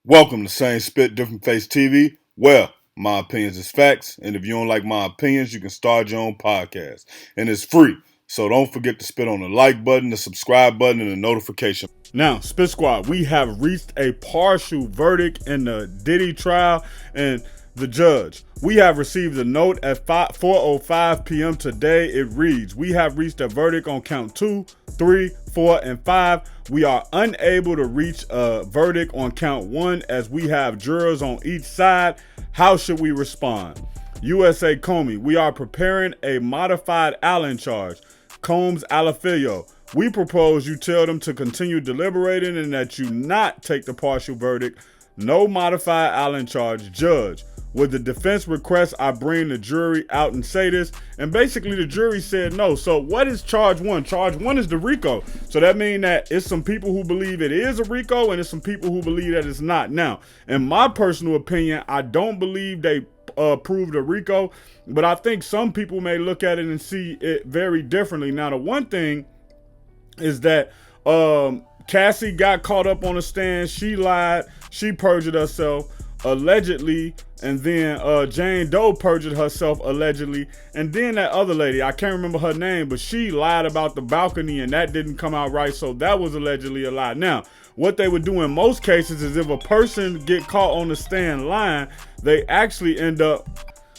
Welcome to Same Spit, Different Face TV. Well, my opinions is facts, and if you don't like my opinions, you can start your own podcast. And it's free, so don't forget to spit on the like button, the subscribe button, and the notification. Now, Spit Squad, we have reached a partial verdict in the Diddy trial, and the judge. We have received a note at 4:05 p.m. today. It reads, we have reached a verdict on count 2, 3, 4, and 5. We are unable to reach a verdict on count 1 as we have jurors on each side. How should we respond? USA Comey, we are preparing a modified Allen charge. Combs Alafillo, we propose you tell them to continue deliberating and that you not take the partial verdict. No modified Allen charge. Judge, with the defense request, I bring the jury out and say this. And basically the jury said no. So what is charge 1? Charge 1 is the RICO. So that means that it's some people who believe it is a RICO and it's some people who believe that it's not. Now, in my personal opinion, I don't believe they proved a RICO, but I think some people may look at it and see it very differently. Now, the one thing is that Cassie got caught up on the stand. She lied. She perjured herself allegedly, and then Jane Doe perjured herself allegedly, and then that other lady, I can't remember her name, but she lied about the balcony and that didn't come out right, so that was allegedly a lie. Now, what they would do in most cases is if a person get caught on the stand lying, they actually end up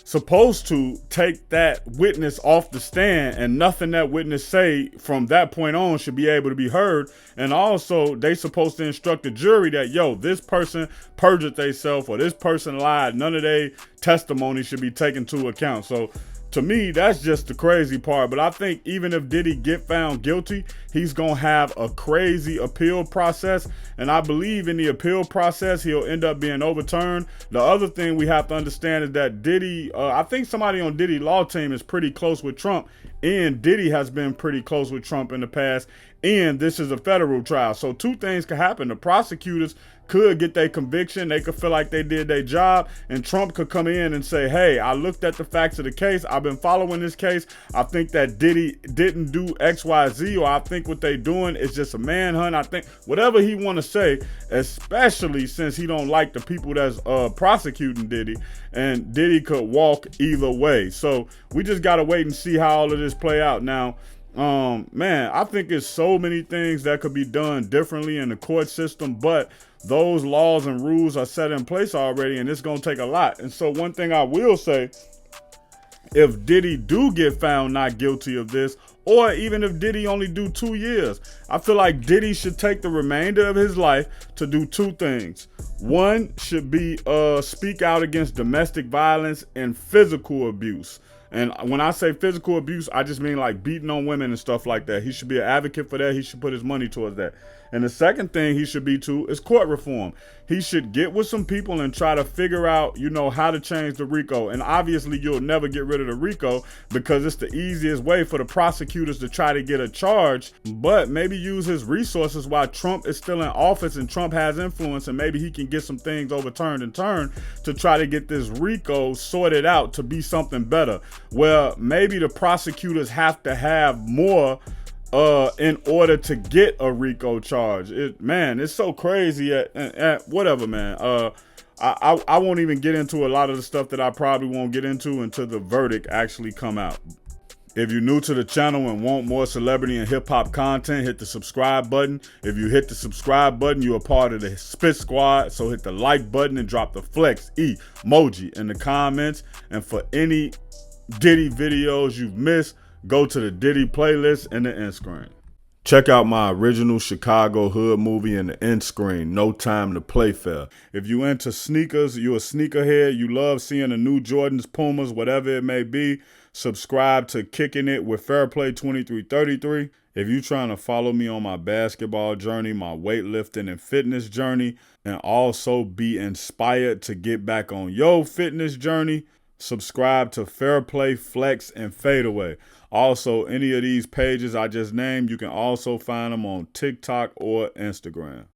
supposed to take that witness off the stand, and nothing that witness say from that point on should be able to be heard. And also they supposed to instruct the jury that, yo, this person perjured themselves or this person lied. None of their testimony should be taken into account. So to me, that's just the crazy part. But I think even if Diddy get found guilty, he's going to have a crazy appeal process. And I believe in the appeal process, he'll end up being overturned. The other thing we have to understand is that Diddy, I think somebody on Diddy law team is pretty close with Trump. And Diddy has been pretty close with Trump in the past. And this is a federal trial. So two things could happen. The prosecutors could get their conviction. They could feel like they did their job, and Trump could come in and say, hey, I looked at the facts of the case. I've been following this case. I think that Diddy didn't do X, Y, Z, or I think what they doing is just a manhunt. I think whatever he want to say, especially since he don't like the people that's prosecuting Diddy, and Diddy could walk either way. So we just got to wait and see how all of this play out. Now, man, I think there's so many things that could be done differently in the court system, but those laws and rules are set in place already, and it's going to take a lot. And so one thing I will say, if Diddy do get found not guilty of this, or even if Diddy only do 2 years, I feel like Diddy should take the remainder of his life to do two things. One should be speak out against domestic violence and physical abuse. And when I say physical abuse, I just mean like beating on women and stuff like that. He should be an advocate for that. He should put his money towards that. And the second thing he should be too is court reform. He should get with some people and try to figure out, how to change the RICO. And obviously you'll never get rid of the RICO because it's the easiest way for the prosecutors to try to get a charge, but maybe use his resources while Trump is still in office and Trump has influence, and maybe he can get some things overturned and turned to try to get this RICO sorted out to be something better. Well, maybe the prosecutors have to have more in order to get a RICO charge. It's so crazy at whatever, man. I won't even get into a lot of the stuff that I probably won't get into until the verdict actually come out. If you're new to the channel and want more celebrity and hip hop content, hit the subscribe button. If you hit the subscribe button, you're a part of the Spit Squad. So hit the like button and drop the flex emoji in the comments. And for any Diddy videos you've missed, go to the Diddy playlist in the end screen. Check out my original Chicago hood movie in the end screen, No Time to Play Fair. If you into sneakers, you a sneakerhead, you love seeing the new Jordans, Pumas, whatever it may be, subscribe to Kicking It with Fairplay 2333. If you trying to follow me on my basketball journey, my weightlifting and fitness journey, and also be inspired to get back on your fitness journey, subscribe to Fairplay, Flex, and Fadeaway. Also, any of these pages I just named, you can also find them on TikTok or Instagram.